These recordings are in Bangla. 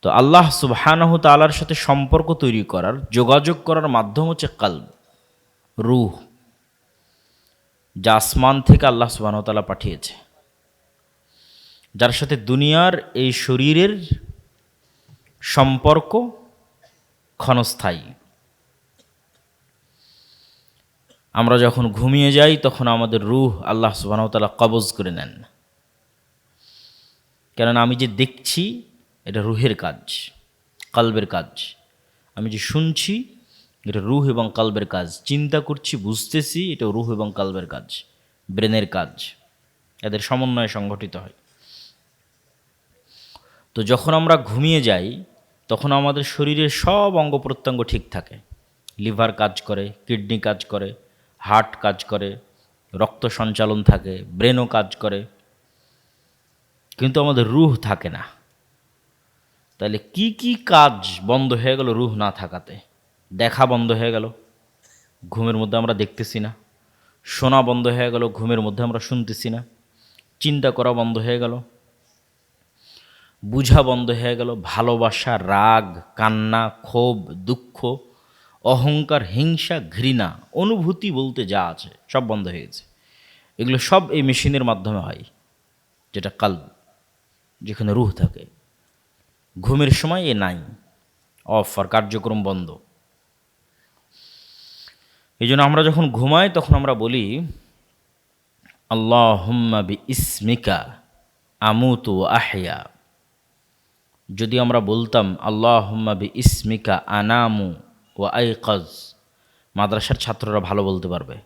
তো আল্লাহ সুবহানাহু তাআলার সাথে সম্পর্ক তৈরি করার, যোগাযোগ করার মাধ্যম হচ্ছে কলব, রূহ, যা আসমান থেকে আল্লাহ সুবহানাহু তাআলা পাঠিয়েছে, যার সাথে দুনিয়ার এই শরীরের সম্পর্ক ক্ষণস্থায়ী। আমরা যখন ঘুমিয়ে যাই তখন আমাদের রূহ আল্লাহ সুবহানাহু তাআলা কবজ করে নেন। কেননা আমি যে দেখছি এটা রূহের কাজ, কলবের কাজ। আমি যে শুনছি এটা রূহ এবং কলবের কাজ। চিন্তা করছি, বুঝতেছি, এটা রূহ এবং কলবের কাজ, ব্রেনের কাজ। এদের সমন্বয়ে সংগঠিত হয়। তো যখন আমরা ঘুমিয়ে যাই তখন আমাদের শরীরের সব অঙ্গ প্রত্যঙ্গ ঠিক থাকে। লিভার কাজ করে, কিডনি কাজ করে, হার্ট কাজ করে, রক্ত সঞ্চালন থাকে, ব্রেনও কাজ করে, কিন্তু আমাদের রূহ থাকে না। তাহলে কি কি কাজ বন্ধ হয়ে গেল রূহ না থাকাতে? দেখা বন্ধ হয়ে গেল, ঘুমের মধ্যে আমরা দেখতেছি না। শোনা বন্ধ হয়ে গেল, ঘুমের মধ্যে আমরা শুনতেছি না। চিন্তা করা বন্ধ হয়ে গেল, বুঝা বন্ধ হয়ে গেল। ভালোবাসা, রাগ, কান্না, ক্ষোভ, দুঃখ, অহংকার, হিংসা, ঘৃণা, অনুভূতি বলতে যা আছে সব বন্ধ হয়ে গেছে। এগুলো সব এই মেশিনের মাধ্যমে হয়, যেটা কলব, যেখানে রূহ থাকে। ঘুমের সময় এ নাই, অফ, আর কার্যক্রম বন্ধ। এই জন্য আমরা যখন ঘুমাই তখন আমরা বলি আল্লাহুম্মা বি ইসমিকা আমুতু ওয়া আহইয়া। যদি আমরা বলতাম আল্লাহুম্মা বি ইসমিকা আনামু ওয়া আইকাজ, মাদ্রাসার ছাত্ররা ভালো বলতে পারবে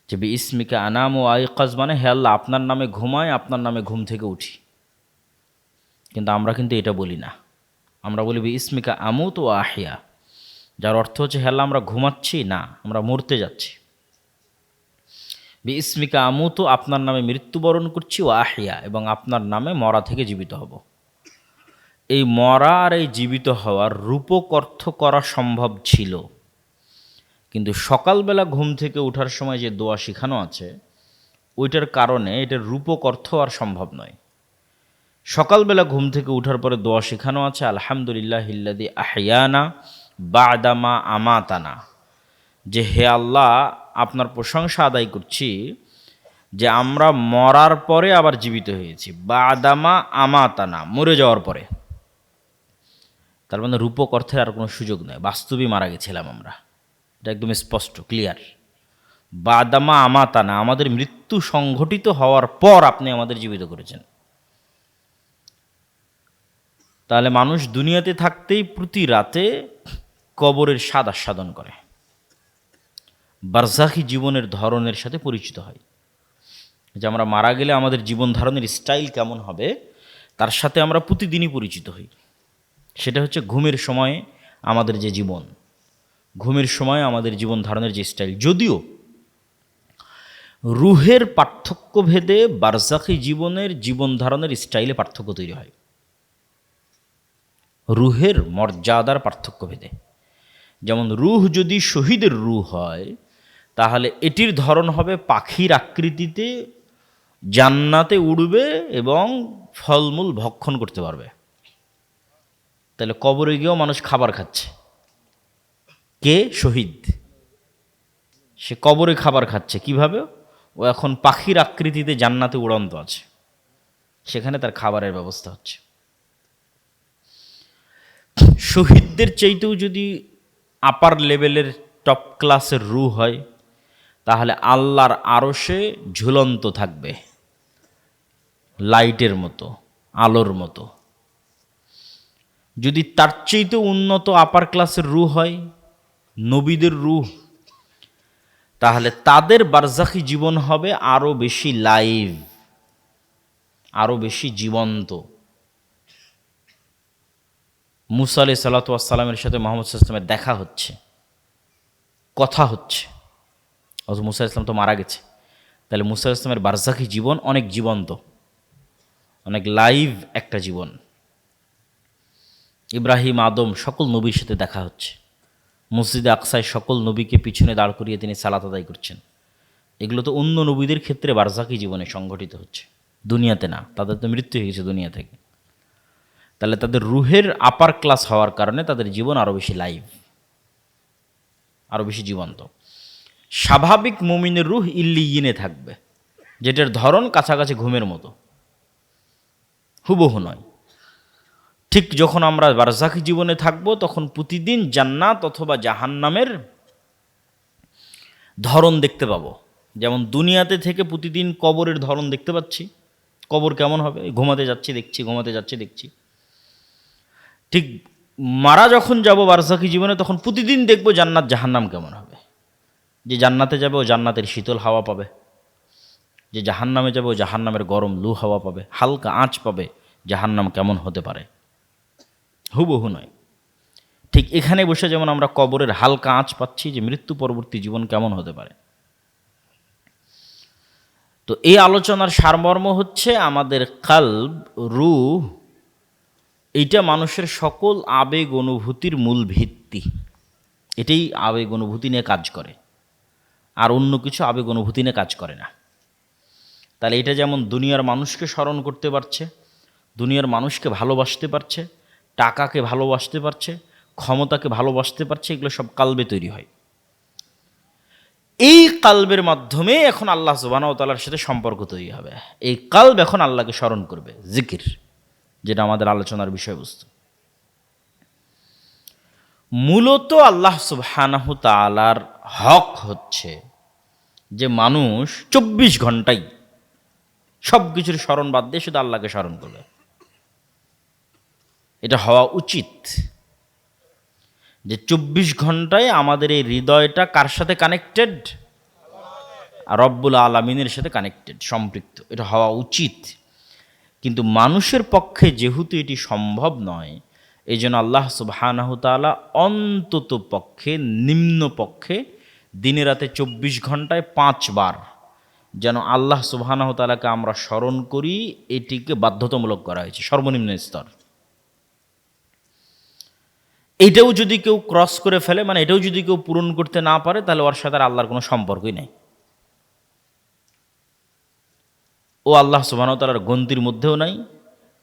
যে বি ইসমিকা আনামু ওয়া আইকাজ মানে হে আল্লাহ আপনার নামে ঘুমাই, আপনার নামে ঘুম থেকে উঠি। কিন্তু আমরা কিন্তু এটা বলি না। আমরা বলি বি ইসমিকা আমুত ওয়া আহইয়া, যার অর্থ হচ্ছে হে আল্লাহ আমরা ঘুমাচ্ছি না, আমরা মরতে যাচ্ছি। বি ইসমিকা আমুত, আপনার নামে মৃত্যুবরণ করছি, ও আহিয়া, এবং আপনার নামে মরা থেকে জীবিত হব। এই মরা আর এই জীবিত হওয়ার রূপক অর্থ করা সম্ভব ছিল, কিন্তু সকালবেলা ঘুম থেকে ওঠার সময় যে দোয়া শেখানো আছে ওইটার কারণে এটার রূপক অর্থ আর সম্ভব নয়। সকালবেলা ঘুম থেকে ওঠার পরে দোয়া শেখানো আছে আলহামদুলিল্লাহিল্লাযী আহইয়ানা বা'দামা আমাতানা, যে হে আল্লাহ আপনার প্রশংসা আদায় করছি যে আমরা মরার পরে আবার জীবিত হয়েছি। বা'দামা আমাতানা, মরে যাওয়ার পরে। তার মানে রূপক অর্থের আর কোনো সুযোগ নয়, বাস্তবেই মারা গেছিলাম আমরা, এটা একদম স্পষ্ট, ক্লিয়ার। বা'দামা আমাতানা, আমাদের মৃত্যু সংঘটিত হওয়ার পর আপনি আমাদের জীবিত করেছেন। তাহলে মানুষ দুনিয়াতে থাকতেই প্রতি রাতে কবরের স্বাদ আস্বাদন করে, বারজাখি জীবনের ধরনের সাথে পরিচিত হয়। যে আমরা মারা গেলে আমাদের জীবন ধারণের স্টাইল কেমন হবে তার সাথে আমরা প্রতিদিনই পরিচিত হই। সেটা হচ্ছে ঘুমের সময়ে আমাদের যে জীবন, ঘুমের সময় আমাদের জীবন ধারণের যে স্টাইল। যদিও রুহের পার্থক্য ভেদে বারজাখি জীবনের জীবন ধারণের স্টাইলে পার্থক্য তৈরি হয়, রুহের মর্যাদার পার্থক্য ভেদে। যেমন রুহ যদি শহীদের রুহ হয় তাহলে এটির ধরন হবে পাখির আকৃতিতে, জান্নাতে উড়বে এবং ফলমূল ভক্ষণ করতে পারবে। তাহলে কবরে গিয়েও মানুষ খাবার খাচ্ছে, কে? শহীদ। সে কবরে খাবার খাচ্ছে কিভাবে? ও এখন পাখির আকৃতিতে জান্নাতে উড়ন্ত আছে, সেখানে তার খাবারের ব্যবস্থা হচ্ছে। শহীদদের চাইতেও যদি আপার লেভেলের টপ ক্লাসের রূহ হয় তাহলে আল্লাহর আরশে ঝুলন্ত থাকবে, লাইটের মতো, আলোর মতো। যদি তার চাইতেও উন্নত আপার ক্লাসের রূহ হয়, নবীদের রূহ, তাহলে তাদের বারজাখি জীবন হবে আরও বেশি লাইভ, আরও বেশি জীবন্ত। মুসা আলাইহিস সালাতু ওয়াস সালামের সাথে মুহাম্মদ সাল্লাল্লাহু আলাইহি ওয়াসাল্লামের দেখা হচ্ছে, কথা হচ্ছে। অথচ মুসা ইসলাম তো মারা গেছে। তাহলে মুসা ইসলামের বারজাখি জীবন অনেক জীবন্ত, অনেক লাইভ একটা জীবন। ইব্রাহিম, আদম, সকল নবীর সাথে দেখা হচ্ছে। মসজিদে আকসায় সকল নবীকে পিছনে দাঁড় করিয়ে তিনি সালাত আদায় করছেন। এগুলো তো অন্য নবীদের ক্ষেত্রে বারজাখি জীবনে সংঘটিত হচ্ছে, দুনিয়াতে না। তাদের তো মৃত্যু হয়ে গেছে দুনিয়া থেকে। তাহলে তাদের রুহের আপার ক্লাস হওয়ার কারণে তাদের জীবন আরও বেশি লাইভ, আরও বেশি জীবন্ত। স্বাভাবিক মুমিনের রুহ ইল্লিয়িনে থাকবে, যেটার ধরন কাছাকাছি ঘুমের মতো, হুবহু নয়। ঠিক যখন আমরা বারজাখী জীবনে থাকব, তখন প্রতিদিন জান্নাত অথবা জাহান্নামের ধরন দেখতে পাবো। যেমন দুনিয়াতে থেকে প্রতিদিন কবরের ধরন দেখতে পাচ্ছি, কবর কেমন হবে, ঘুমাতে যাচ্ছি দেখছি, ঘুমাতে যাচ্ছি দেখছি। ঠিক মারা যখন যাব বারজাখী জীবনে, তখন প্রতিদিন দেখব জান্নাত জাহান্নাম কেমন হবে। যে জান্নাতে যাবে ও জান্নাতের শীতল হাওয়া পাবে, যে জাহান্নামে যাবে ও জাহান্নামের গরম লু হাওয়া পাবে, হালকা আঁচ পাবে। জাহান্নাম কেমন হতে পারে, হুবহু নয়। ঠিক এখানে বসে যেমন আমরা কবরের হালকা আঁচ পাচ্ছি, যে মৃত্যু পরবর্তী জীবন কেমন হতে পারে। তো এই আলোচনার সারমর্ম হচ্ছে আমাদের কালব, রূহ, এইটা মানুষের সকল আবেগ অনুভূতির মূল ভিত্তি। এটাই আবেগ অনুভূতি নিয়ে কাজ করে, আর অন্য কিছু আবেগ অনুভূতি নিয়ে কাজ করে না। তাহলে এটা যেমন দুনিয়ার মানুষকে স্মরণ করতে পারছে, দুনিয়ার মানুষকে ভালোবাসতে পারছে, টাকাকে ভালোবাসতে পারছে, ক্ষমতাকে ভালোবাসতে পারছে, এগুলো সব কালবে তৈরি হয়। এই কালবের মাধ্যমে এখন আল্লাহ সুবহানাহু ওয়া তাআলার সাথে সম্পর্ক তৈরি হবে। এই কালব এখন আল্লাহকে স্মরণ করবে, জিকির, যেটা আমাদের আলোচনার বিষয়বস্তু। মূলত আল্লাহ সুবহানাহু ওয়া তাআলার হক হচ্ছে যে মানুষ 24 ঘন্টাই সব কিছুর স্মরণ বাদ দিয়ে শুধু আল্লাহকে স্মরণ করবে। এটা হওয়া উচিত যে 24 ঘন্টায় আমাদের এই হৃদয়টা কার সাথে কানেক্টেড? রব্বুল আলামিনের সাথে কানেক্টেড, সম্পৃক্ত। এটা হওয়া উচিত। কিন্তু মানুষের পক্ষে যেহেতু এটি সম্ভব নয়, এই জন্য আল্লাহ সুবহানাহু ওয়া তাআলা অন্তত পক্ষে, নিম্ন পক্ষে দিনে রাতে 24 ঘন্টায় 5 বার যেন আল্লাহ সুবহানাহু ওয়া তাআলাকে আমরা স্মরণ করি, এটিকে বাধ্যতামূলক করা হয়েছে, সর্বনিম্ন স্তর। এটাও যদি কেউ ক্রস করে ফেলে, মানে এটাও যদি কেউ পূরণ করতে না পারে, তাহলে ওর সাথে আল্লাহর কোনো সম্পর্কই নেই। ও আল্লাহ সুবহানাহু ওয়া তাআলার গন্তির মধ্যেও নাই,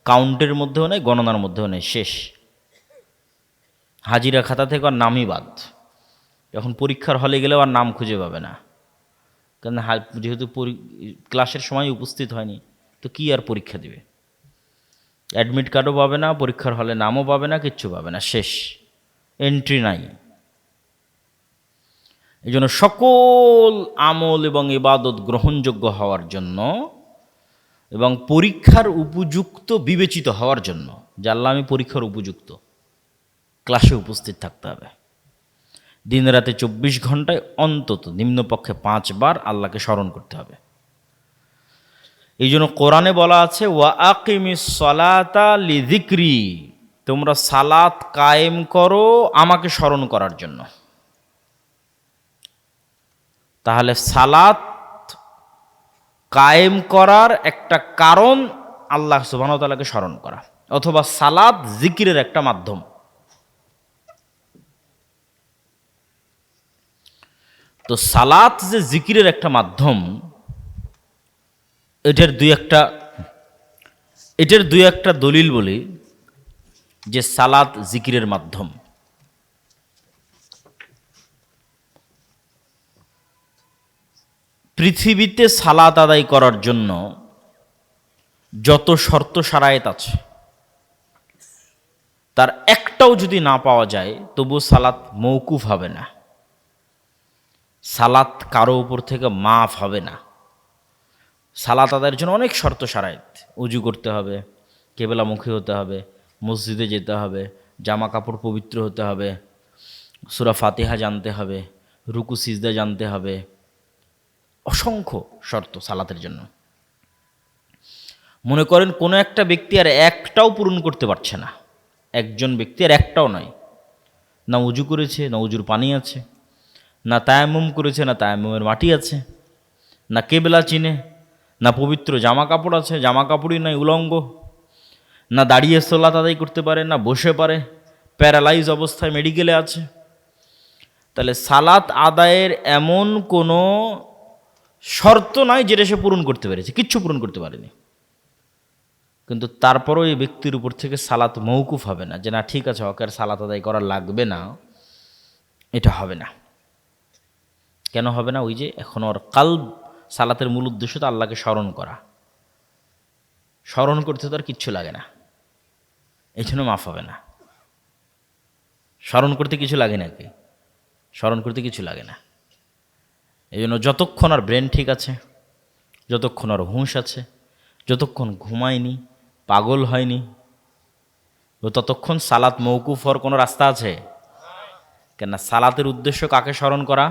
কাউন্টের মধ্যেও নাই, গণনার মধ্যেও নেই, শেষ। হাজিরা খাতা থেকে আর নামই বাদ। যখন পরীক্ষার হলে গেলেও আর নাম খুঁজে পাবে না, কারণ যেহেতু ক্লাসের সময় উপস্থিত হয়নি, তো কি আর পরীক্ষা দিবে? অ্যাডমিট কার্ডও পাবে না, পরীক্ষার হলে নামও পাবে না, কিচ্ছু পাবে না, শেষ, এন্ট্রি নাই। এই জন্য সকল আমল এবং ইবাদত গ্রহণযোগ্য হওয়ার জন্য এবং পরীক্ষার উপযুক্ত বিবেচিত হওয়ার জন্য, যে আল্লাহ আমি পরীক্ষার উপযুক্ত, ক্লাসে উপস্থিত থাকতে হবে। দিন রাতে 24 ঘন্টায় অন্তত নিম্নপক্ষে 5 বার আল্লাহকে স্মরণ করতে হবে। এই জন্য কোরআনে বলা আছে, ওয়া আকিমিস সালাতা লিযিকরি, তোমরা সালাত কায়েম করো আমাকে স্মরণ করার জন্য। তাহলে সালাত কায়েম করার একটা কারণ আল্লাহ সুবহানাহু ওয়া তাআলাকে স্মরণ করা, অথবা সালাত জিকিরের একটা মাধ্যম। তো সালাত যে জিকিরের একটা মাধ্যম, এটার দুই একটা দলিল বলি যে সালাত জিকিরের মাধ্যম। পৃথিবীতে সালাত আদায় করার জন্য যত শর্ত শারায়েত আছে, তার একটাও যদি না পাওয়া যায়, তবু সালাত মৌকুফ হবে না, সালাত কারো উপর থেকে মাফ হবে না। সালাত আদায়ের জন্য অনেক শর্ত শারায়েত, উজু করতে হবে, কেবলামুখী হতে হবে, মসজিদে যেতে হবে, জামা কাপড় পবিত্র হতে হবে, সূরা ফাতিহা জানতে হবে, রুকু সিজদা জানতে হবে, অসংখ্য শর্ত সালাতের জন্য। মনে করেন কোনো একটা ব্যক্তি আর একটাও পূরণ করতে পারছে না, একজন ব্যক্তি আর একটাও নয়, না উজু করেছে, না উজুর পানি আছে, না তায়াম্মুম করেছে, না তায়াম্মুমের মাটি আছে, না কেবলা চিনে, না পবিত্র জামা কাপড় আছে, জামা কাপড়ই নাই, উলঙ্গ, না দাঁড়িয়ে সালাত আদায় করতে পারে, না বসে পারে, প্যারালাইজ অবস্থায় মেডিকেলে আছে। তাহলে সালাত আদায়ের এমন কোনো শর্ত নাই যেটা সে পূরণ করতে পেরেছে, কিচ্ছু পূরণ করতে পারেনি। কিন্তু তারপরও এই ব্যক্তির উপর থেকে সালাত মৌকুফ হবে না, যে না ঠিক আছে ওকে আর সালাত আদায় করা লাগবে না, এটা হবে না। কেন হবে না? ওই যে এখন ওর কালব, সালাতের মূল উদ্দেশ্য তো আল্লাহকে স্মরণ করা, স্মরণ করতে তো আর কিচ্ছু লাগে না, এই জন্য মাফ হবে না। স্মরণ করতে কিছু লাগে নাকি? স্মরণ করতে কিছু লাগে না। এই জন্য যতক্ষণ আর ব্রেন ঠিক আছে, যতক্ষণ আর হুঁশ আছে, যতক্ষণ ঘুমায়নি, পাগল হয়নি, ততক্ষণ সালাত মৌকুফ হওয়ার কোনো রাস্তা আছে? কেননা সালাতের উদ্দেশ্য কাকে স্মরণ করা?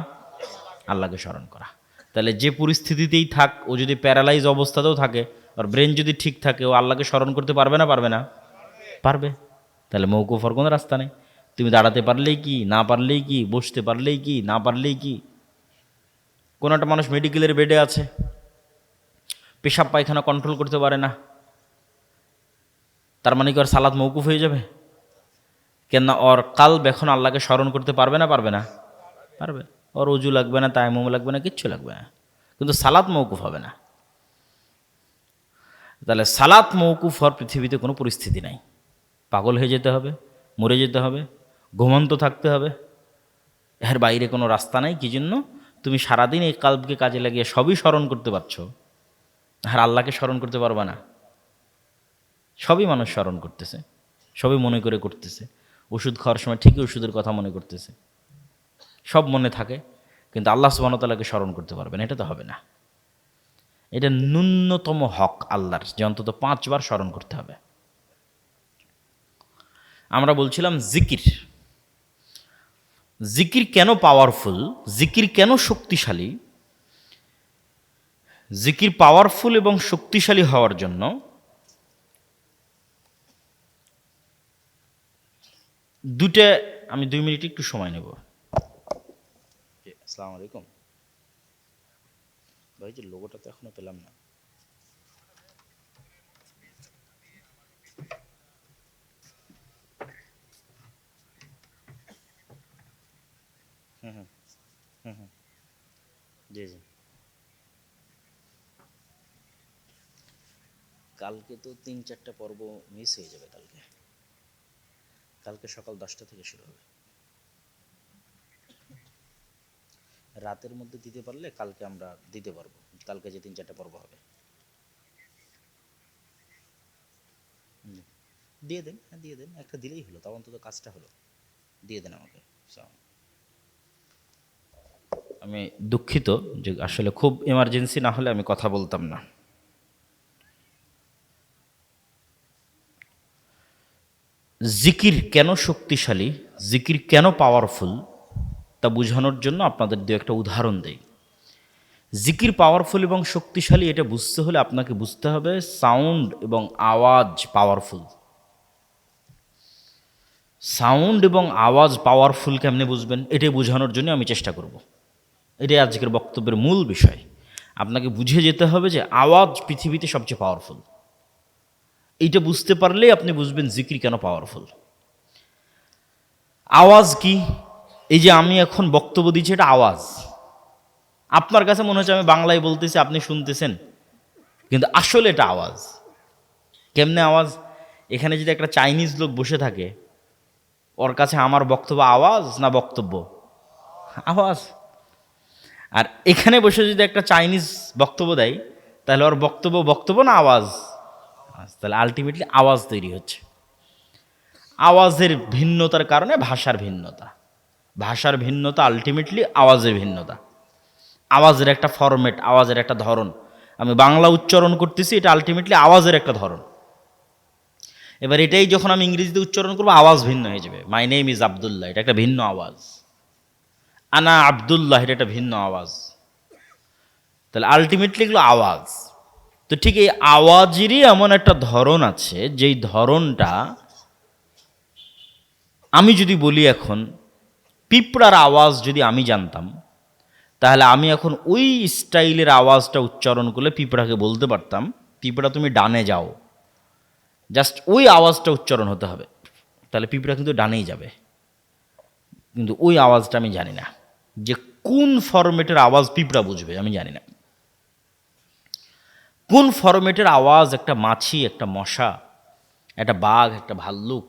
আল্লাহকে স্মরণ করা। তাহলে যে পরিস্থিতিতেই থাক, ও যদি প্যারালাইজ অবস্থাতেও থাকে, আর ব্রেন যদি ঠিক থাকে, ও আল্লাহকে স্মরণ করতে পারবে না পারবে না? পারবে। তাহলে মৌকুফ হওয়ার কোনো রাস্তা নেই। তুমি দাঁড়াতে পারলেই কি, না পারলেই কি, বসতে পারলেই কি, না পারলেই কি। কোনো একটা মানুষ মেডিকেলের বেডে আছে, পেশাব পায়খানা কন্ট্রোল করতে পারে না, তার মানে কি ওর সালাত মৌকুফ হয়ে যাবে? কেননা ওর কালব এখন আল্লাহকে স্মরণ করতে পারবে না পারবে না? পারবে। ওর উজু লাগবে না, তায়াম্মুম লাগবে না, কিচ্ছু লাগবে না, কিন্তু সালাত মৌকুফ হবে না। তাহলে সালাত মৌকুফ হওয়ার পৃথিবীতে কোনো পরিস্থিতি নাই। পাগল হয়ে যেতে হবে, মরে যেতে হবে, ঘুমন্ত থাকতে হবে, এর বাইরে কোনো রাস্তা নাই। কি জন্য? তুমি সারাদিন এই কালবকে কাজে লাগিয়ে সবই স্মরণ করতে পারছো, আর আল্লাহকে স্মরণ করতে পারবা না। সবই মানুষ স্মরণ করতেছে, সবই মনে করে করতেছে। ওষুধ খাওয়ার সময় ঠিকই ওষুধের কথা মনে করতেছে, সব মনে থাকে, কিন্তু আল্লাহ সুবহানাহু ওয়া তাআলাকে স্মরণ করতে পারবে না, এটা তো হবে না। এটা ন্যূনতম হক আল্লাহর, যে অন্তত 5 বার স্মরণ করতে হবে। আমরা বলছিলাম জিকির, জিকির কেন পাওয়ারফুল, জিকির কেন শক্তিশালী। জিকির পাওয়ারফুল এবং শক্তিশালী হওয়ার জন্য দুটো, আমি 2 মিনিট একটু সময় নেব। আসসালামু আলাইকুম ভাই, যে লোগোটা তো এখনো পেলাম না। জি জি, কালকে তো 3-4টা পর্ব মিস হয়ে যাবে। কালকে কালকে সকাল 10টা থেকে শুরু হবে। রাতের মধ্যে দিতে পারলে কালকে আমরা দিতে পারবো, কালকে যে 3-4টা পর্ব হবে। দিয়ে দেন, হ্যাঁ দিয়ে দেন, একটা দিলেই হলো, তাও অন্তত কাজটা হলো। দিয়ে দেন আমাকে। আমি দুঃখিত যে আসলে খুব এমার্জেন্সি না হলে আমি কথা বলতাম না। জিকির কেন শক্তিশালী, জিকির কেন পাওয়ারফুল, তা বোঝানোর জন্য আপনাদের 2-একটা উদাহরণ দেই। জিকির পাওয়ারফুল এবং শক্তিশালী এটা বুঝতে হলে আপনাকে বুঝতে হবে সাউন্ড এবং আওয়াজ পাওয়ারফুল। সাউন্ড এবং আওয়াজ পাওয়ারফুল কেমনে বুঝবেন, এটাই বোঝানোর জন্য আমি চেষ্টা করব। এটাই আজকের বক্তব্যের মূল বিষয়। আপনাকে বুঝে যেতে হবে যে আওয়াজ পৃথিবীতে সবচেয়ে পাওয়ারফুল। এইটা বুঝতে পারলেই আপনি বুঝবেন জিকির কেন পাওয়ারফুল। আওয়াজ কি? এই যে আমি এখন বক্তব্য দিচ্ছি, এটা আওয়াজ। আপনার কাছে মনে হচ্ছে আমি বাংলায় বলতেছি, আপনি শুনতেছেন, কিন্তু আসলে এটা আওয়াজ। কেমনে আওয়াজ? এখানে যদি একটা চাইনিজ লোক বসে থাকে, ওর কাছে আমার বক্তব্য আওয়াজ না বক্তব্য? আওয়াজ। আর এখানে বসে যদি একটা চাইনিজ বক্তব্য দেয়, তাহলে ওর বক্তব্য বক্তব্য না আওয়াজ? তাহলে আলটিমেটলি আওয়াজ তৈরি হচ্ছে। আওয়াজের ভিন্নতার কারণে ভাষার ভিন্নতা, ভাষার ভিন্নতা আলটিমেটলি আওয়াজের ভিন্নতা। আওয়াজের একটা ফরম্যাট, আওয়াজের একটা ধরন। আমি বাংলা উচ্চারণ করতেছি, এটা আলটিমেটলি আওয়াজের একটা ধরন। এবার এটাই যখন আমি ইংরেজিতে উচ্চারণ করবো, আওয়াজ ভিন্ন হয়ে যাবে। মাই নেম ইজ আবদুল্লাহ, এটা একটা ভিন্ন আওয়াজ। আনা আবদুল্লাহ, এটা একটা ভিন্ন আওয়াজ। তাহলে আলটিমেটলি এগুলো আওয়াজ। তো ঠিক এই আওয়াজেরই এমন একটা ধরন আছে, যেই ধরনটা আমি যদি বলি এখন পিঁপড়ার আওয়াজ যদি আমি জানতাম, তাহলে আমি এখন ওই স্টাইলের আওয়াজটা উচ্চারণ করলে পিঁপড়াকে বলতে পারতাম, পিঁপড়া তুমি ডানে যাও। জাস্ট ওই আওয়াজটা উচ্চারণ হতে হবে, তাহলে পিঁপড়া কিন্তু ডানেই যাবে। কিন্তু ওই আওয়াজটা আমি জানি না, যে কোন ফরম্যাটের আওয়াজ পিঁপড়া বুঝবে আমি জানি না। কোন ফরম্যাটের আওয়াজ একটা মাছি, একটা মশা, একটা বাঘ, একটা ভাল্লুক,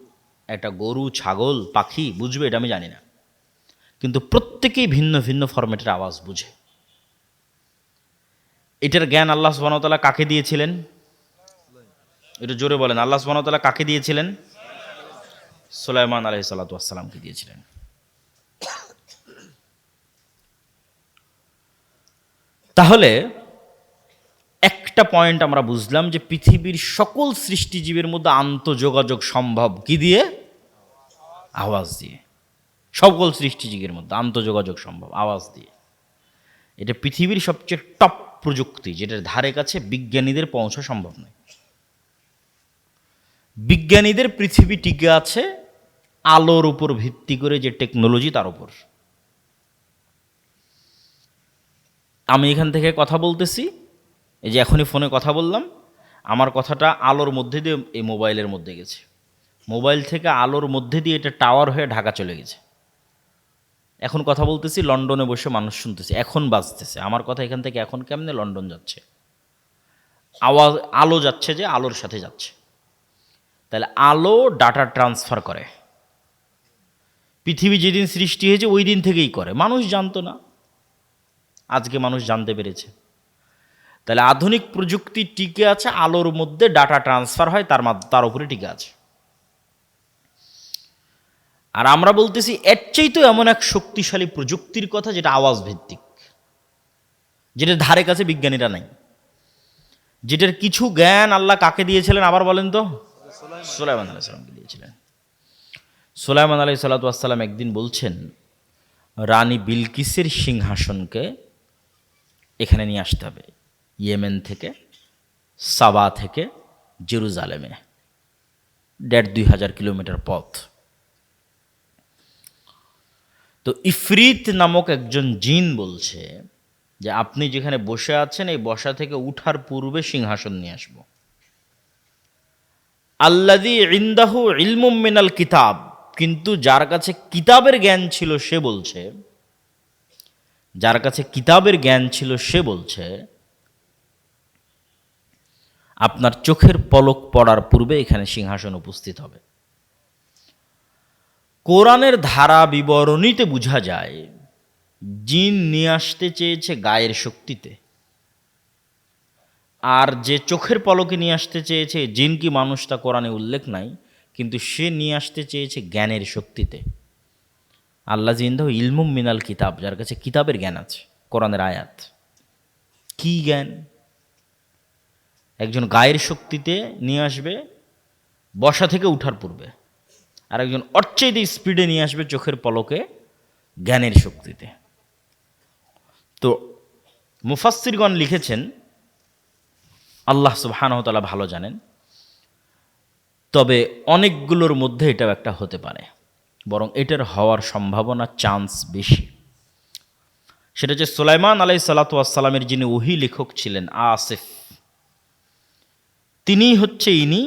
একটা গরু, ছাগল, পাখি বুঝবে এটা আমি জানি না, কিন্তু প্রত্যেকেই ভিন্ন ভিন্ন ফরম্যাটের আওয়াজ বুঝে। এটার জ্ঞান আল্লাহ সুবহানাহু ওয়া তাআলা কাকে দিয়েছিলেন? এটা জোরে বলেন, আল্লাহ সুবহানাহু ওয়া তাআলা কাকে দিয়েছিলেন? সুলাইমান আলাইহিস সালাতু ওয়াস সালামকে দিয়েছিলেন। তাহলে একটা পয়েন্ট আমরা বুঝলাম যে পৃথিবীর সকল সৃষ্টিজীবের মধ্যে আন্তঃযোগাযোগ সম্ভব কি দিয়ে? আওয়াজ দিয়ে। সকল সৃষ্টিজীবের মধ্যে আন্তঃযোগাযোগ সম্ভব আওয়াজ দিয়ে। এটা পৃথিবীর সবচেয়ে টপ প্রযুক্তি, যেটার ধারে কাছে বিজ্ঞানীদের পৌঁছা সম্ভব নয়। বিজ্ঞানীদের পৃথিবী টিকে আছে আলোর উপর ভিত্তি করে, যে টেকনোলজি তার উপর। আমি এখান থেকে কথা বলতেছি, এই যে এখনই ফোনে কথা বললাম, আমার কথাটা আলোর মধ্যে দিয়ে এই মোবাইলের মধ্যে গেছে, মোবাইল থেকে আলোর মধ্যে দিয়ে এটা টাওয়ার হয়ে ঢাকা চলে গেছে। এখন কথা বলতেছি, লন্ডনে বসে মানুষ শুনতেছে, এখন বাজতেছে আমার কথা এখান থেকে। এখন কেমনে লন্ডন যাচ্ছে? আওয়াজ, আলো যাচ্ছে, যে আলোর সাথে যাচ্ছে। তাহলে আলো ডাটা ট্রান্সফার করে। পৃথিবী যেদিন সৃষ্টি হয়েছে ওই দিন থেকেই করে, মানুষ জানতো না, আজকে মানুষ জানতে পেরেছে। তাহলে আধুনিক প্রযুক্তি টিকে আছে আলোর মধ্যে, ডাটা ট্রান্সফার হয় তার উপরে টিকে আছে। আর আমরা বলতেছি এর চাইতেও এমন এক শক্তিশালী প্রযুক্তির কথা, যেটা আওয়াজ ভিত্তিক, যেটার ধারে কাছে বিজ্ঞানীরা নাই, যেটার কিছু জ্ঞান আল্লাহ কাকে দিয়েছিলেন আবার বলেন তো? সুলাইমান আলাইহিস সালামকে দিয়েছিলেন। সুলাইমান আলাইহিস সালাতু ওয়াস সালাম একদিন বলছেন, রানী বিলকিসের সিংহাসনকে এখানে নিয়ে আসতে হবে, ইয়েমেন থেকে, সাবা থেকে জেরুজালেমে, ১,৫০০ কিলোমিটার পথ। তো ইফরিত নামক একজন জিন বলছে যে আপনি যেখানে বসে আছেন এই বসা থেকে উঠার পূর্বে সিংহাসন নিয়ে আসব। আল্লাযী ইনদাহু ইলমুম মিনাল কিতাব, কিন্তু যার কাছে কিতাবের জ্ঞান ছিল সে বলছে, যার কাছে কিতাবের জ্ঞান ছিল সে বলছে আপনার চোখের পলক পড়ার পূর্বে এখানে সিংহাসন উপস্থিত হবে। কোরআনের ধারা বিবরণীতে বোঝা যায় জিন নিয়ে আসতে চেয়েছে গায়ের শক্তিতে, আর যে চোখের পলকে নিয়ে আসতে চেয়েছে জিন কি মানুষ তা কোরআনে উল্লেখ নাই, কিন্তু সে নিয়ে আসতে চেয়েছে জ্ঞানের শক্তিতে। আল্লাহ জিন্দাহ ইলমুম মিনাল কিতাব, যার কাছে কিতাবের জ্ঞান আছে, কোরআনের আয়াত। কি জ্ঞান? একজন গায়ের শক্তিতে নিয়ে আসবে বসা থেকে উঠার পূর্বে, আর একজন অর্চাইতে স্পিডে নিয়ে আসবে চোখের পলকে জ্ঞানের শক্তিতে। তো মুফাসসিরগণ লিখেছেন, আল্লাহ সুবহানাহু ওয়া তাআলা ভালো জানেন, তবে অনেকগুলোর মধ্যে এটাও একটা হতে পারে, বরং এটার হওয়ার সম্ভাবনা, চান্স বেশি। সেটা যে সুলাইমান আলাইহিস সালাতু ওয়াস সালামের যিনি ওহী লেখক ছিলেন আসিফ, তিনিই হচ্ছে ইনি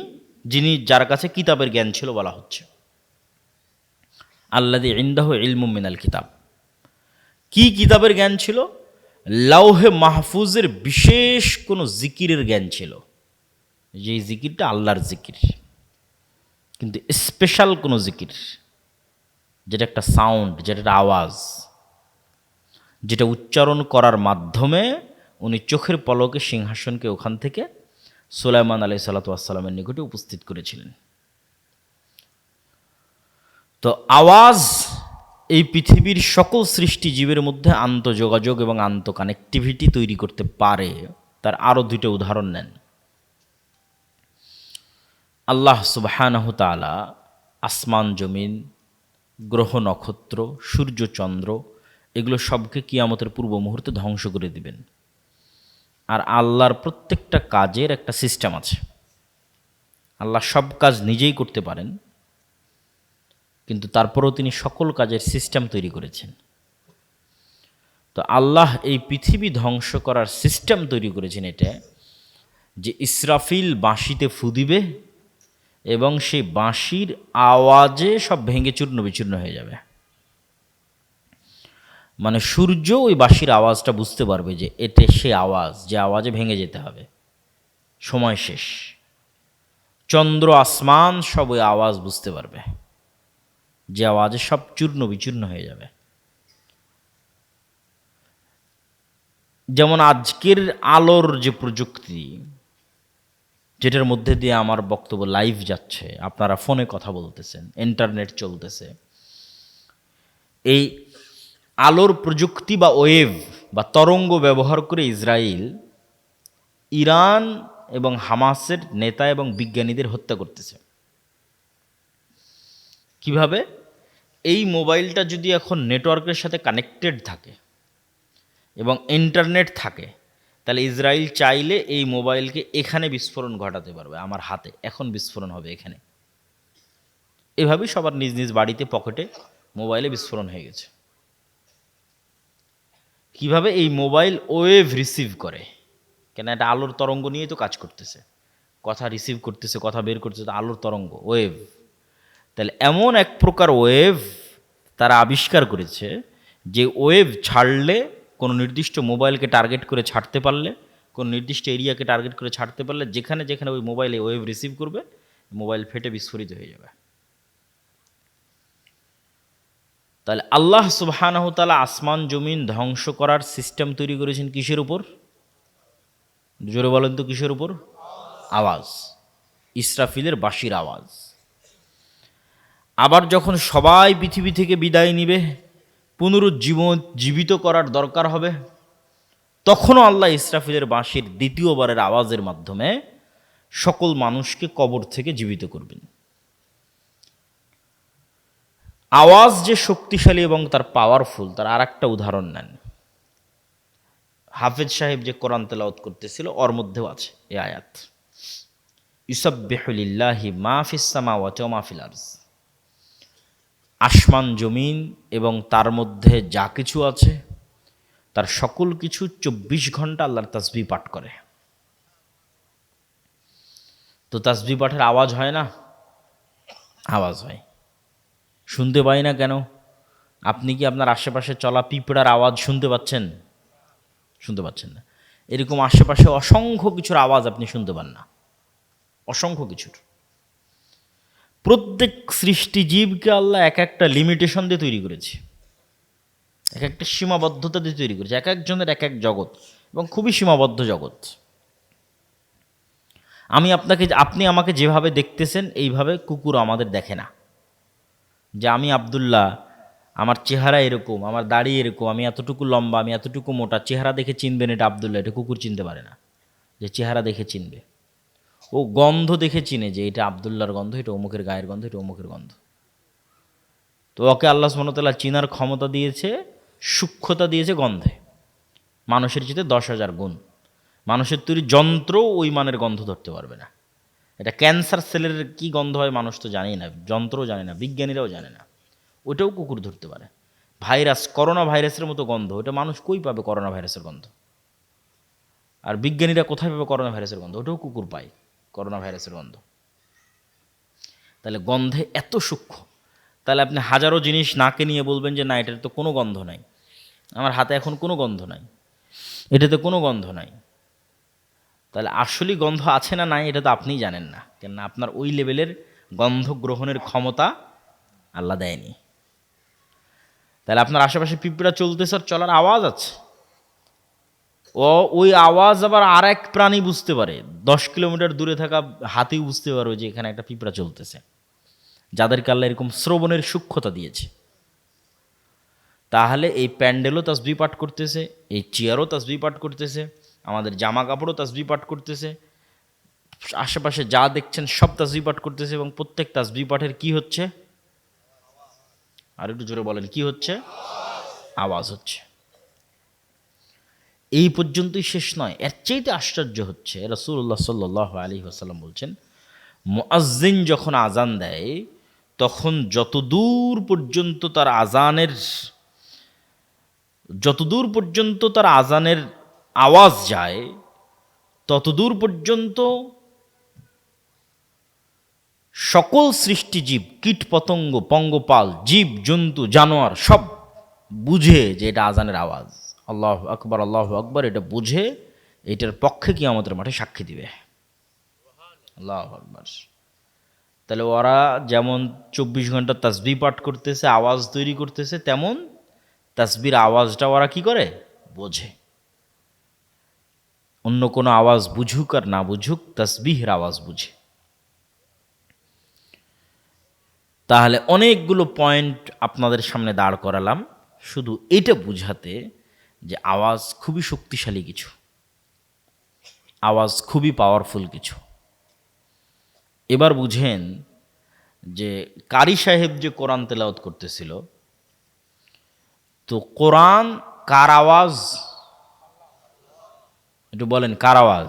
যিনি, যার কাছে কিতাবের জ্ঞান ছিল বলা হচ্ছে। আল্লাযী ইনদাহু ইলমুম মিনাল কিতাব, কি কিতাবের জ্ঞান ছিল? লাউহে মাহফুজের বিশেষ কোনো জিকিরের জ্ঞান ছিল, যে জিকিরটা আল্লাহর জিকির, কিন্তু স্পেশাল কোনো জিকির, যেটা একটা সাউন্ড, যেটা একটা আওয়াজ, যেটা উচ্চারণ করার মাধ্যমে উনি চোখের পলকে সিংহাসনকে ওখান থেকে সুলাইমান আলাইহিস সালাতু ওয়াস সালামের নিকটে উপস্থিত করেছিলেন। তো আওয়াজ এই পৃথিবীর সকল সৃষ্টিজীবের মধ্যে আন্তঃযোগাযোগ এবং আন্তঃকানেক্টিভিটি তৈরি করতে পারে। তার আরও দুটো উদাহরণ নেন। আল্লাহ সুবহানাহু তাআলা আসমান জমিন, গ্রহ নক্ষত্র, সূর্য চন্দ্র, এগুলো সবকে কিয়ামতের পূর্ব মুহূর্তে ধ্বংস করে দিবেন। আর আল্লাহর প্রত্যেকটা কাজের একটা সিস্টেম আছে। আল্লাহ সব কাজ নিজেই করতে পারেন, কিন্তু তারপরেও তিনি সকল কাজের সিস্টেম তৈরি করেছেন। তো আল্লাহ এই পৃথিবী ধ্বংস করার সিস্টেম তৈরি করেছেন এটা, যে ইসরাফিল বাঁশিতে ফু দিবে এবং সেই বাঁশির আওয়াজে সব ভেঙে চূর্ণ বিচূর্ণ হয়ে যাবে। মানে সূর্য ওই বাঁশির আওয়াজটা বুঝতে পারবে যে এটা সে আওয়াজ, যে আওয়াজে ভেঙে যেতে হবে। সময় শেষ। চন্দ্র আসমান সব ওই আওয়াজ বুঝতে পারবে, যে আওয়াজে সব চূর্ণ বিচূর্ণ হয়ে যাবে। যেমন আজকের আলোর যে প্রযুক্তি, যেটার মধ্যে দিয়ে আমার বক্তব্য লাইভ যাচ্ছে, আপনারা ফোনে কথা বলতেছেন, ইন্টারনেট চলতেছে, এই আলোর প্রযুক্তি বা ওয়েভ বা তরঙ্গ ব্যবহার করে ইসরায়েল ইরান এবং হামাসের নেতা এবং বিজ্ঞানীদের হত্যা করতেছে। কিভাবে? এই মোবাইলটা যদি এখন নেটওয়ার্কের সাথে কানেক্টেড থাকে এবং ইন্টারনেট থাকে, তাহলে ইসরায়েল চাইলে এই মোবাইলকে এখানে বিস্ফোরণ ঘটাতে পারবে, আমার হাতে এখন বিস্ফোরণ হবে এখানে। এভাবেই সবার নিজ নিজ বাড়িতে পকেটে মোবাইলে বিস্ফোরণ হয়ে গেছে। কিভাবে? এই মোবাইল ওয়েভ রিসিভ করে, কেন এটা আলোর তরঙ্গ নিয়েই তো কাজ করতেছে, কথা রিসিভ করতেছে, কথা বের করতেছে, তো আলোর তরঙ্গ ওয়েভ। তাহলে এমন এক প্রকার ওয়েভ তারা আবিষ্কার করেছে, যে ওয়েভ ছাড়লে কোনো নির্দিষ্ট মোবাইলকে টার্গেট করে ছাড়তে পারলে, কোনো নির্দিষ্ট এরিয়াকে টার্গেট করে ছাড়তে পারলে, যেখানে যেখানে ওই মোবাইলে ওয়েভ রিসিভ করবে, মোবাইল ফেটে বিস্ফোরিত হয়ে যাবে। তাহলে আল্লাহ সুবহানাহু ওয়া তাআলা আসমান জমিন ধ্বংস করার সিস্টেম তৈরি করেছেন কিসের উপর? জোরে বলেন তো, কিসের উপর? আওয়াজ, ইসরাফিলের বাঁশির আওয়াজ। আবার যখন সবাই পৃথিবী থেকে বিদায় নিবে, পুনরুজ্জীবিত করার দরকার হবে, তখনও আল্লাহ ইসরাফিলের বাঁশির দ্বিতীয়বারের আওয়াজের মাধ্যমে সকল মানুষকে কবর থেকে জীবিত করবেন। আওয়াজ যে শক্তিশালী এবং তার পাওয়ারফুল, তার আর একটা উদাহরণ নেন। হাফেজ সাহেব যে কোরআন তেলাওয়াত করতেছিল, ওর মধ্যেও আছে এই আয়াত, ইউসাব্বিহু লিল্লাহি মা ফিস সামাওয়াতি ওয়া মা ফিল আরজ। আসমান জমিন এবং তার মধ্যে যা কিছু আছে, তার সকল কিছু 24 ঘন্টা আল্লাহর তাসবিহ পাঠ করে। তো তাসবিহ পাঠের আওয়াজ হয় না? আওয়াজ হয়। শুনতে পাই না কেন? আপনি কি আপনার আশেপাশে চলা পিঁপড়ার আওয়াজ শুনতে পাচ্ছেন? শুনতে পাচ্ছেন না। এরকম আশেপাশে অসংখ্য কিছুর আওয়াজ আপনি শুনতে পান না, অসংখ্য কিছুর। প্রত্যেক সৃষ্টিজীবকে আল্লাহ এক একটা লিমিটেশন দিয়ে তৈরি করেছে, এক একটা সীমাবদ্ধতা দিয়ে তৈরি করেছে, এক একজনের এক এক জগৎ, এবং খুবই সীমাবদ্ধ জগৎ। আপনি আমাকে যেভাবে দেখতেছেন, এইভাবে কুকুর আমাদের দেখে না। যে আমি আব্দুল্লাহ, আমার চেহারা এরকম, আমার দাড়ি এরকম, আমি এতটুকু লম্বা, আমি এতটুকু মোটা, চেহারা দেখে চিনবেন এটা আব্দুল্লাহ, এটা কুকুর চিনতে পারে না। যে চেহারা দেখে চিনবে, ও গন্ধ দেখে চিনে যে এটা আব্দুল্লাহর গন্ধ, এটা অমুকের গায়ের গন্ধ, এটা অমুকের গন্ধ। তো ওকে আল্লাহ সুবহানাহু ওয়া তাআলা চিনার ক্ষমতা দিয়েছে, সূক্ষ্মতা দিয়েছে গন্ধে, মানুষের চেয়ে 10,000 গুণ। মানুষের তৈরি যন্ত্র ওই মানের গন্ধ ধরতে পারবে না। এটা ক্যান্সার সেলের কি গন্ধ হয় মানুষ তো জানেই না, যন্ত্রও জানে না, বিজ্ঞানীরাও জানে না, ওটাও কুকুর ধরতে পারে। ভাইরাস, করোনা ভাইরাসের মতো গন্ধ, ওটা মানুষ কই পাবে করোনা ভাইরাসের গন্ধ? আর বিজ্ঞানীরা কোথায় পাবে করোনা ভাইরাসের গন্ধ? ওটাও কুকুর পায় করোনা ভাইরাসের গন্ধ। তাহলে গন্ধে এত সূক্ষ্ম। তাহলে আপনি হাজারো জিনিস নাকে নিয়ে বলবেন যে না, এটার তো কোনো গন্ধ নাই, আমার হাতে এখন কোনো গন্ধ নাই, এটাতে কোনো গন্ধ নাই। তাহলে আসলেই গন্ধ আছে না নাই এটা তো আপনিই জানেন না, কেননা আপনার ওই লেভেলের গন্ধ গ্রহণের ক্ষমতা আল্লাহ দেয়নি। তাহলে আপনার আশেপাশে পিঁপড়া চলতেছে, আর চলার আওয়াজ আছে, ওই আওয়াজ আবার আর এক প্রাণী বুঝতে পারে, 10 কিলোমিটার দূরে থাকা হাতিও বুঝতে পারবে যে এখানে একটা পিঁপড়া চলতেছে, যাদেরকে আল্লাহ এরকম শ্রবণের সূক্ষ্মতা দিয়েছে। তাহলে এই প্যান্ডেলও তাসবিহ পাঠ করতেছে, এই চেয়ারও তাসবিহ পাঠ করতেছে, আমাদের জামা কাপড়ও তাসবিহ পাঠ করতেছে, আশেপাশে যা দেখছেন সব তাসবিহ পাঠ করতেছে, এবং প্রত্যেক তাসবিহ পাঠের কি হচ্ছে? আর একটু জোরে বলেন, কি হচ্ছে? আওয়াজ হচ্ছে। এই পর্যন্তই শেষ নয়, এর চাইতে আশ্চর্য হচ্ছে, রাসূলুল্লাহ সাল্লাল্লাহু আলাইহি ওয়াসাল্লাম বলছেন, মুয়াজ্জিন যখন আজান দেয়, তখন যতদূর পর্যন্ত তার আজানের আওয়াজ যায়, ততদূর পর্যন্ত সকল সৃষ্টিজীব, কীট পতঙ্গ, পঙ্গপাল, জীব জন্তু, জানোয়ার সব বুঝে যে এটা আজানের আওয়াজ। আল্লাহু আকবার, আল্লাহু আকবার, এটা বুঝে এটার পক্ষে কিয়ামতের মাঠে সাক্ষী দিবে। আল্লাহু আকবার। তাহলে ওরা যেমন 24 ঘন্টা তাসবিহ পাঠ করতেছে, আওয়াজ তৈরি করতেছে, তেমন তাসবির আওয়াজটা ওরা কি করে? বোঝে। অন্য কোনো আওয়াজ বুঝুক আর না বুঝুক, তাসবিহের আওয়াজ বুঝে। তাহলে অনেকগুলো পয়েন্ট আপনাদের সামনে দাঁড় করালাম শুধু এটা বুঝাতে যে আওয়াজ খুবই শক্তিশালী কিছু, আওয়াজ খুবই পাওয়ারফুল কিছু। এবার বুঝেন যে কারি সাহেব যে কোরআন তেলাওয়াত করতেছিল, তো কোরআন কার আওয়াজ? একটু বলেন, কার আওয়াজ?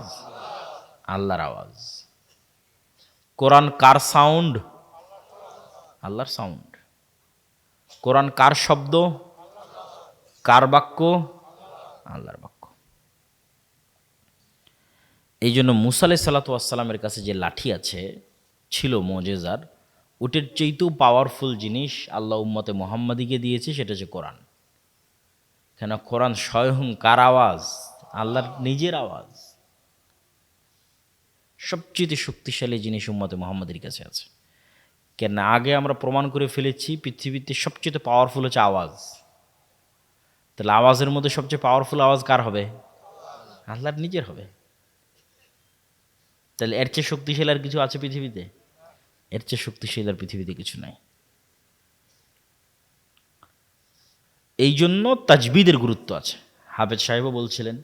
আল্লাহর আওয়াজ। কোরআন কার সাউন্ড? আল্লাহর সাউন্ড। কোরআন কার শব্দ? কার বাক্য? আল্লাহর বাক্য। এই জন্য মুসা আলাইহিস সালাতু ওয়াস-সালামের কাছে যে লাঠি আছে, ছিল মুজিজার, ওটার চাইতেও পাওয়ারফুল জিনিস আল্লাহ উম্মতে মুহাম্মাদিকে দিয়েছে, সেটা হচ্ছে কোরআন। কেন? কোরআন স্বয়ং কার আওয়াজ? আল্লাহর নিজের আওয়াজ। সবচেয়ে শক্তিশালী জিনিস উম্মতে মুহাম্মাদের কাছে আছে। কেন? আগে আমরা প্রমাণ করে ফেলেছি পৃথিবীতে সবচেয়ে পাওয়ারফুল হচ্ছে আওয়াজ। তাহলে আওয়াজের মধ্যে সবচেয়ে পাওয়ারফুল আওয়াজ কার হবে? আল্লাহর নিজের হবে। তাহলে এর চেয়ে শক্তিশালী আর কিছু আছে পৃথিবীতে? এর চেয়ে শক্তিশালী আর পৃথিবীতে কিছু নাই। এই জন্য তাজবিদের গুরুত্ব আছে। হাফেজ সাহেবও বলছিলেন